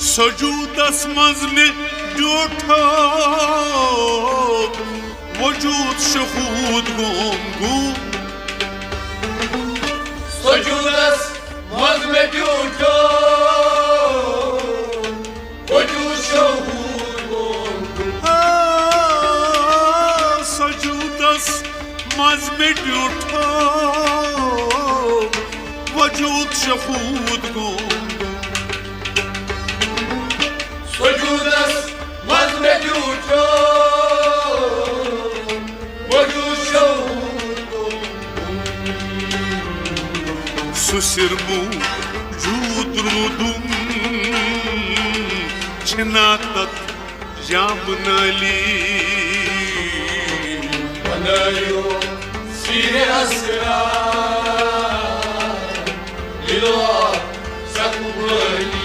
سجودس مزم دوتا وجود شهود گونگو سجودس مزم دوتا وجود شهود گونگو سجودس مزم دوتا وجود شهود گونگو سجودس مزم دوتا وجود شهود سسرمو جود رودم چناتت جامنالی منايو سيري أسرار لله سكبرني